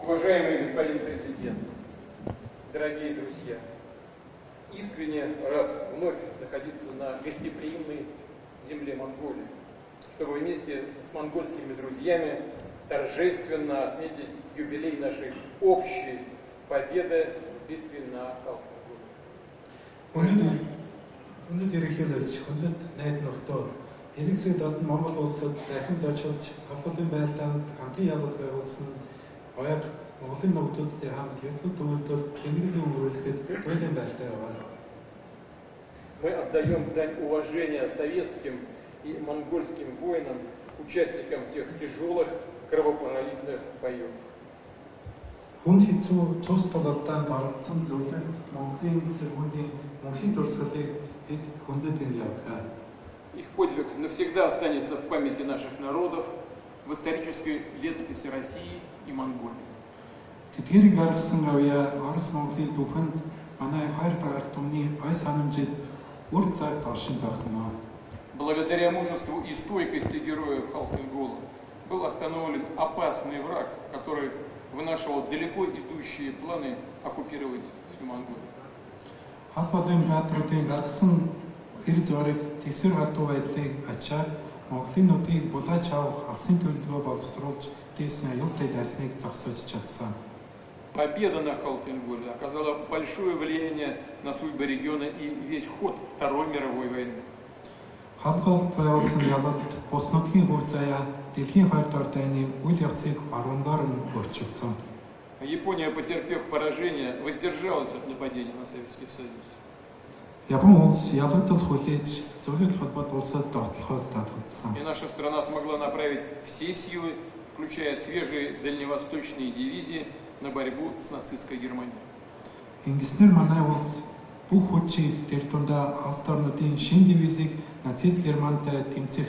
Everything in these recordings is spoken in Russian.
Уважаемый господин президент, дорогие друзья, искренне рад вновь находиться на гостеприимной земле Монголии, чтобы вместе с монгольскими друзьями торжественно отметить юбилей нашей общей победы в битве на Халхин-гол. Өнөөдөр ирэхэлж хүндэт найз нөхдөө Иргэсэд од Монгол улсад дахин зочилж халуулын байлдаанд хамтын явдал байгуулсан ояг Монголын нөхдүүдтэй хамт ёслол төвлөрөөр тэмдэглэн өнгөрүүлэхэд туйлын байлдаа яваа. Мы отдаем дань уважения советским и монгольским воинам, участникам тех тяжелых кровопролитных боев. Хүнд хэцүү цус тололтоонд оролцсон зөвлөл Монголын цэргүүдийн мөнхийн дурсгалыг бид хүндэт явуулдаг. Их подвиг навсегда останется в памяти наших народов, в исторической летописи России и Монголии. Тэдгээрийг гаргасан авьяа Орос Монголын түүхэнд манай 2 дугаар түмний ой санамжид үр цагт оршин тогтно. Благодаря мужеству и стойкости героев Халхин-гола был остановлен опасный враг, который вынашивал далеко идущие планы оккупировать всю Монголию. Халхин баатруудын гаргасан эр зориг тэсвэр хатуу байдлыг ачаар Монголын нутгийг булааж авах алсын төлөвлөгөө боловсруулж дээсний аюултай дайсныг зогсоож чадсан. Победа на Халхин-голе оказала большое влияние на судьбы региона и весь ход Второй мировой войны. Халхолд байгуулсан ялалт бус нутгийн хөв заяа дэлхийн 2 дугаар дайны үйл явцыг орвонгоор нь өөрчилсөн. Япония, потерпев поражение, воздержалась от нападения на Советский Союз. Япон улс ялагдал хүлээж зөвлөлт холбоот улсад довтлохоос татагдсан. И наша страна смогла направить все силы, включая свежие дальневосточные дивизии, на борьбу с нацистской Германией. Ингэснээр манай улс бүх хүчийг тэр дундаа алс орнуудын шин дивизийг нацист Германтай тэмцэх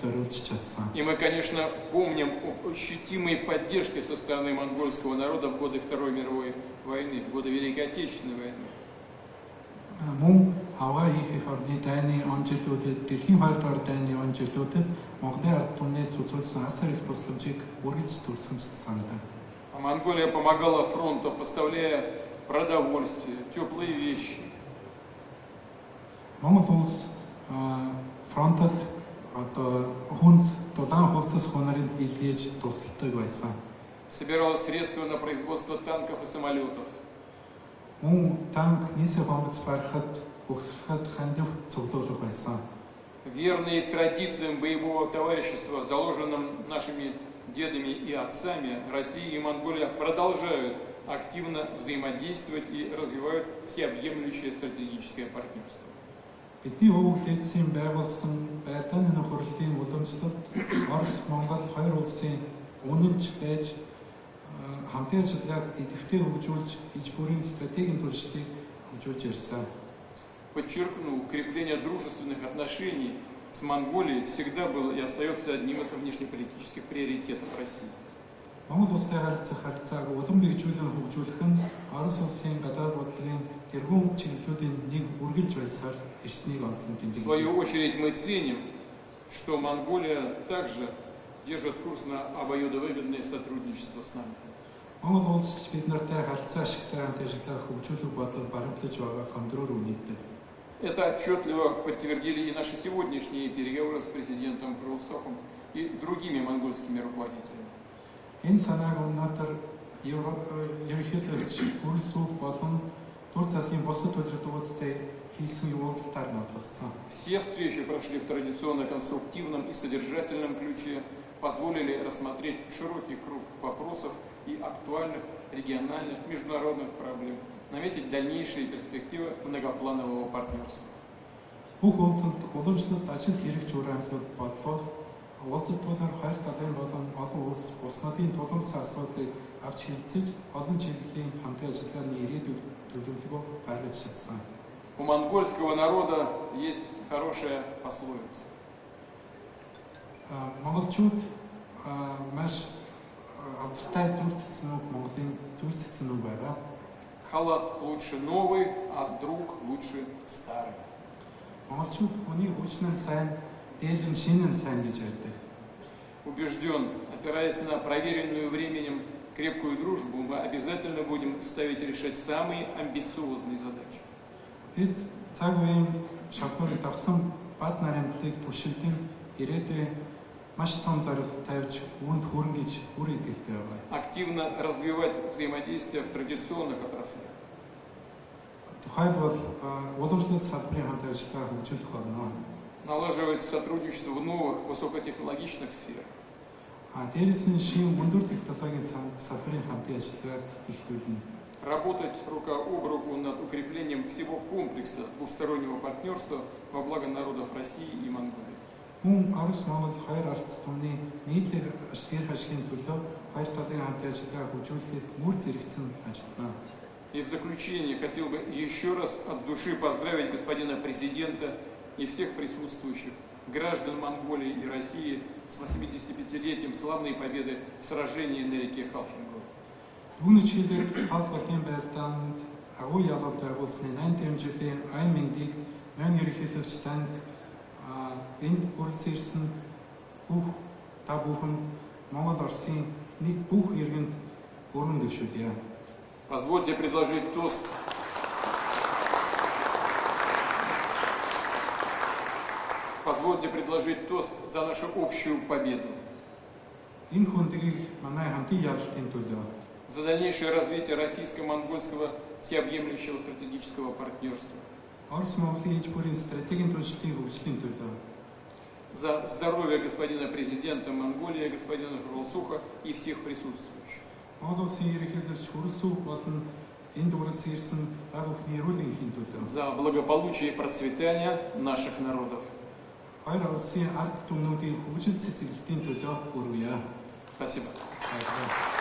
зориулж чадсан. И мы, конечно, помним об ощутимой поддержке со стороны монгольского народа в годы Второй мировой войны, в годы Великой Отечественной войны. Мөн аваа их орны дайны онцлогчдод дэлхийн 2 дугаар дайны онцлогчдод Монголын ард түмнээс үзүүлсэн асар их тусламжийг үргэлж төрсөн санагдав. Монголия помогала фронту, поставляя продовольствие, теплые вещи. Монгол улс фронтод хүнс дулаан хувцас хонорын илгээж тусалдаг байсан. Собирала средства на производство танков и самолетов. Мөн танк нийсээ бомбц барихад боксрахад хандив цуглуулах байсан. Верные традициям боевого товарищества, заложенным нашими дедами и отцами, Россия и Монголия продолжают активно взаимодействовать и развивают всеобъемлющее стратегическое партнерство. Бидний өвөг дээдсийн байгуулсан байдааны нөхөрлөлийн уламжлалт Орос, Монгол хоёр улсын үнэнч байж хамтын ажиллагааг идэвхтэй хөгжүүлж иж бүрийн стратегийн туршлагыг хөгжүүлж ирсэн. Подчеркну, укрепление дружественных отношений с Монголией всегда было и остается одним из внешнеполитических приоритетов России. Монгол улстай харилцах харилцааг улам бэхжүүлэн хөгжүүлэх нь Орос улсын гадаад бодлогын тэргуун чиглэлүүдийн нэг үргэлж байсаар ирснийг онцлог тэмдэг. В свою очередь мы ценим, что Монголия также держит курс на обоюдовыгодное сотрудничество с нами. Монгол улс бид нартай харилцаа ашигтай хамт ажиллагааг хөгжүүлэх бодлого баримтлаж байгаа гомдроор үнийдэг. Это отчетливо подтвердили и наши сегодняшние переговоры с президентом Курулсахом и другими монгольскими руководителями. Энэ санааг өнөөдөр ерөнхийлөгч Курулсах болон Турк засгийн бусад удирдлагуудтай хийсэн уулзалтаар нотлогдсон. Все встречи прошли в традиционно конструктивном и содержательном ключе, позволили рассмотреть широкий круг вопросов и актуальных региональных, международных проблем, наметить дальнейшие перспективы многопланового партнерства. Бүх уулзалт уламжлалт ажил хэрэгж урамсалт боллоо. Уулзалтуудаар хоёр талын болон олон улс бусматын тулгымсан асуудлыг авч хэлцэж олон чиглэлийн хамтын ажиллагааны ирээдүйг төлөвлөгөө гаргаж чадсан. У монгольского народа есть хорошая пословица. Монголчууд маш алдартай зүйлцсэн үг Монголын зүйлцсэн үг байгаа. Халат лучше новый, а друг лучше старый. Монголчууд хүний хүчнэн сайн, дээлэн шинэн сайн гэж ярьдаг. Убежден, опираясь на проверенную временем крепкую дружбу, мы обязательно будем ставить и решать самые амбициозные задачи. Бид цаг үеийн шалгуурыг авсан бат нарын төлөв түшиглэн ирээдүйн маш том зорилго тавьж үүнд хүрнэ гэж бүр итгэлтэй байна. Активно развивать взаимодействие в традиционных отраслях. Тухайлбал уламжлалт салбарын хамт ажиллагаа хөгжүүлэх болно. Налаживать сотрудничество в новых высокотехнологичных сферах. Дээрээс нь шин өндөр технологийн салбарын хамтын ажиллагааг эхлүүлнэ. Работать рука об руку над укреплением всего комплекса двустороннего партнерства во благо народов России и Монголии. Мөн Орос Монгол хоёр ард түмний нийтлэг ашиг ашигын төлөө хоёр талын хамтын ажиллагааг хөгжүүлэхэд мөр зэрэгцэн ажиллана. И в заключение хотел бы еще раз от души поздравить господина президента и всех присутствующих граждан Монголии и России с 85-летием славной победы в сражении на реке Халхингол. Түүний чиглэлд халх болын байлдаанд агуу ялгалт байгуулсны 80 жилийн айн мэндийг нойн ерөнхийлөгч танд энд хүрэлцэн ирсэн бүх та бүхэнд Монгол Оросын нэг бүх иргэнд өргөн дэвшүүлье. Позвольте предложить тост. Позвольте предложить тост за нашу общую победу. Энэ хүндгийг манай хамтын ялалтын төлөө За дальнейшее развитие российско-монгольского всеобъемлющего стратегического партнерства. Орос Монголын иж бүрийн стратегийн түншлэлийн хөгжлийн төлөө За здоровье господина президента Монголии, господина Хурлсуха и всех присутствующих. Монгол Улсын ерөнхийлөгч Хурлсух болон энд хүрэлцэн ирсэн та бүхний эрүүл энхийн төлөө За благополучие и процветание наших народов. хоёр улсын ард түмнүүдийн хөгжил цэцэглэлтийн төлөө өргөе. Спасибо. Баярлалаа.